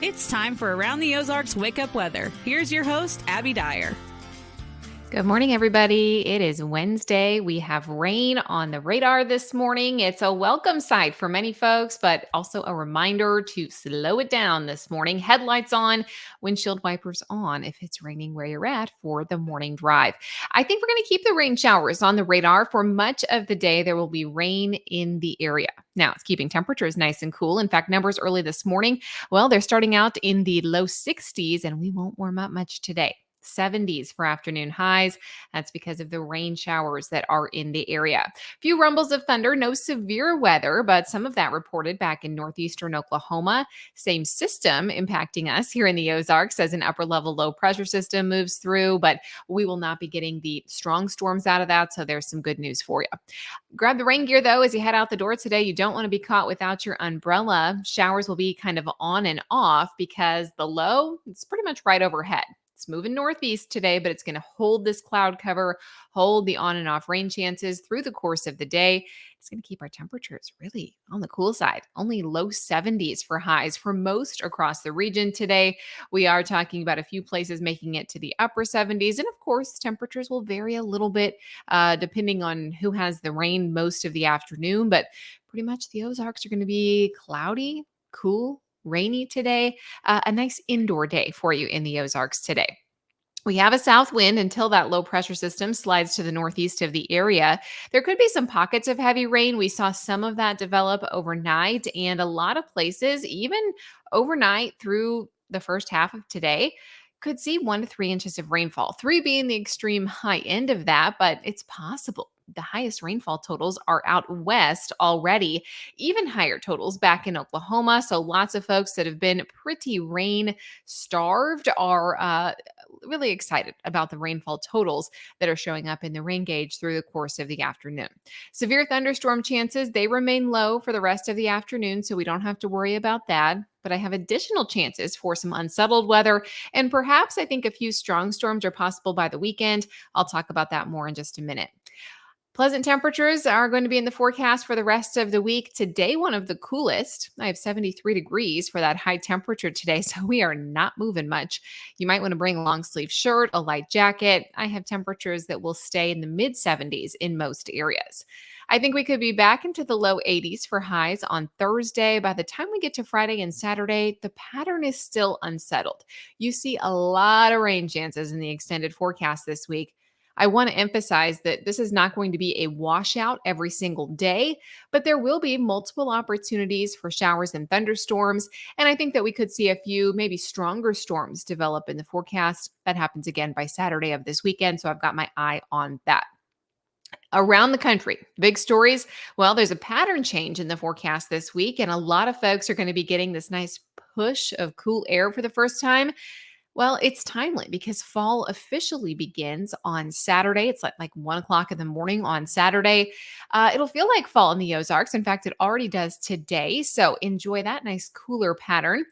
It's time for Around the Ozarks Wake Up Weather. Here's your host, Abby Dyer. Good morning, everybody. It is Wednesday. We have rain on the radar this morning. It's a welcome sight for many folks, but also a reminder to slow it down this morning. Headlights on, windshield wipers on if it's raining where you're at for the morning drive. I think we're going to keep the rain showers on the radar for much of the day. There will be rain in the area. Now, it's keeping temperatures nice and cool. In fact, numbers early this morning, well, they're starting out in the low 60s, and we won't warm up much today. 70s for afternoon highs. That's because of the rain showers that are in the area. Few rumbles of thunder, no severe weather, but some of that reported back in northeastern Oklahoma. Same system impacting us here in the Ozarks as an upper level low pressure system moves through, but we will not be getting the strong storms out of that. So there's some good news for you. Grab the rain gear though as you head out the door today. You don't want to be caught without your umbrella. Showers will be kind of on and off because the low, it's pretty much right overhead. It's moving northeast today, but it's going to hold this cloud cover, hold the on and off rain chances through the course of the day. It's going to keep our temperatures really on the cool side. Only low 70s for highs for most across the region today. We are talking about a few places making it to the upper 70s. And of course, temperatures will vary a little bit depending on who has the rain most of the afternoon. But pretty much the Ozarks are going to be cloudy, cool, rainy today. A nice indoor day for you in the Ozarks today. We have a south wind until that low pressure system slides to the northeast of the area. There could be some pockets of heavy rain. We saw some of that develop overnight, and a lot of places, even overnight through the first half of today, could see 1 to 3 inches of rainfall. 3 being the extreme high end of that, but it's possible. The highest rainfall totals are out west already, even higher totals back in Oklahoma. So lots of folks that have been pretty rain starved are really excited about the rainfall totals that are showing up in the rain gauge through the course of the afternoon. Severe thunderstorm chances, they remain low for the rest of the afternoon, so we don't have to worry about that. But I have additional chances for some unsettled weather, and perhaps I think a few strong storms are possible by the weekend. I'll talk about that more in just a minute. Pleasant temperatures are going to be in the forecast for the rest of the week. Today, one of the coolest. I have 73 degrees for that high temperature today, so we are not moving much. You might want to bring a long sleeve shirt, a light jacket. I have temperatures that will stay in the mid 70s in most areas. I think we could be back into the low 80s for highs on Thursday. By the time we get to Friday and Saturday, the pattern is still unsettled. You see a lot of rain chances in the extended forecast this week. I want to emphasize that this is not going to be a washout every single day, but there will be multiple opportunities for showers and thunderstorms. And I think that we could see a few, maybe stronger storms develop in the forecast. That happens again by Saturday of this weekend. So I've got my eye on that. Around the country, big stories. Well, there's a pattern change in the forecast this week, and a lot of folks are going to be getting this nice push of cool air for the first time. Well, it's timely because fall officially begins on Saturday. It's like 1 o'clock in the morning on Saturday. It'll feel like fall in the Ozarks. In fact, it already does today. So enjoy that nice cooler pattern.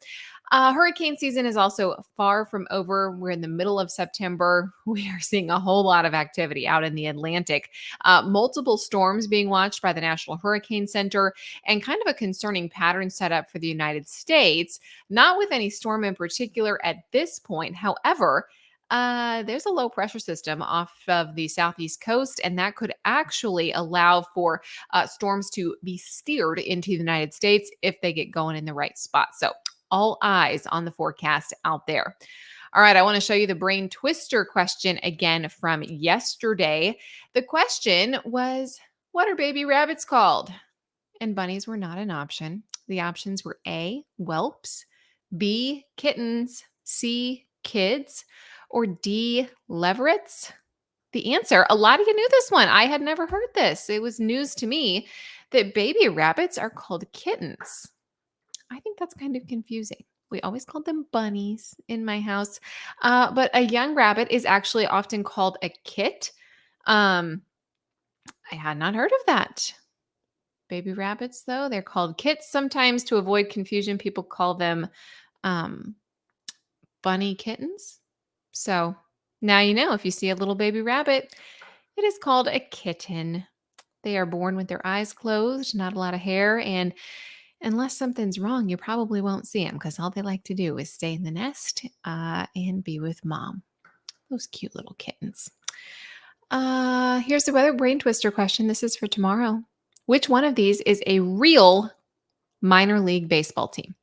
Hurricane season is also far from over. We're in the middle of September. We are seeing a whole lot of activity out in the Atlantic. Multiple storms being watched by the National Hurricane Center, and kind of a concerning pattern set up for the United States. Not with any storm in particular at this point. However, there's a low pressure system off of the southeast coast, and that could actually allow for storms to be steered into the United States if they get going in the right spot. So all eyes on the forecast out there. All right, I want to show you the brain twister question again from yesterday. The question was, what are baby rabbits called? And bunnies were not an option. The options were A, whelps, B, kittens, C, kids, or D, leverets. The answer, a lot of you knew this one. I had never heard this. It was news to me that baby rabbits are called kittens. I think that's kind of confusing. We always called them bunnies in my house. But a young rabbit is actually often called a kit. I had not heard of that. Baby rabbits, though, they're called kits. Sometimes to avoid confusion, people call them um, bunny kittens. So now you know, if you see a little baby rabbit, it is called a kitten. They are born with their eyes closed, not a lot of hair, and Unless something's wrong, you probably won't see them because all they like to do is stay in the nest and be with mom. Those cute little kittens. Here's the weather brain twister question. This is for tomorrow. Which one of these is a real minor league baseball team?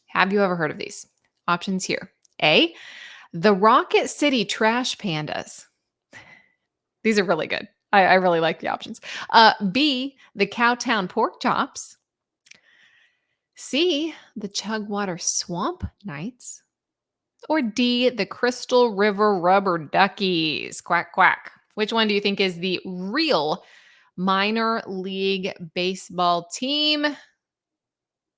Have you ever heard of these? Options here. A, the Rocket City Trash Pandas. These are really good. I really like the options. B, the Cowtown Pork Chops. C, the Chugwater Swamp Knights. Or D, the Crystal River Rubber Duckies. Quack, quack. Which one do you think is the real minor league baseball team?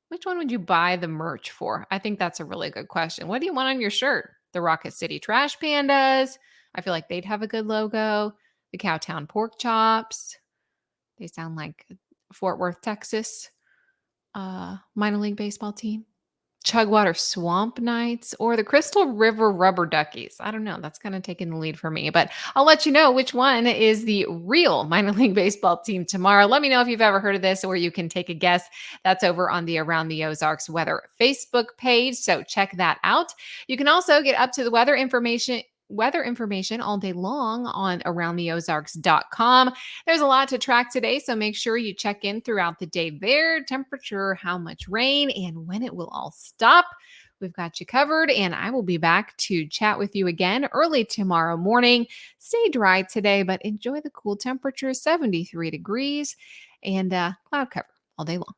Which one would you buy the merch for? I think that's a really good question. What do you want on your shirt? The Rocket City Trash Pandas. I feel like they'd have a good logo. The Cowtown Pork Chops. They sound like Fort Worth, Texas minor league baseball team. Chugwater Swamp Knights or the Crystal River Rubber Duckies. I don't know. That's kind of taking the lead for me, but I'll let you know which one is the real minor league baseball team tomorrow. Let me know if you've ever heard of this or you can take a guess. That's over on the Around the Ozarks Weather Facebook page. So check that out. You can also get up to the weather information all day long on aroundtheozarks.com. There's a lot to track today, so make sure you check in throughout the day there. Temperature, how much rain, and when it will all stop. We've got you covered, and I will be back to chat with you again early tomorrow morning. Stay dry today, but enjoy the cool temperature, 73 degrees, and cloud cover all day long.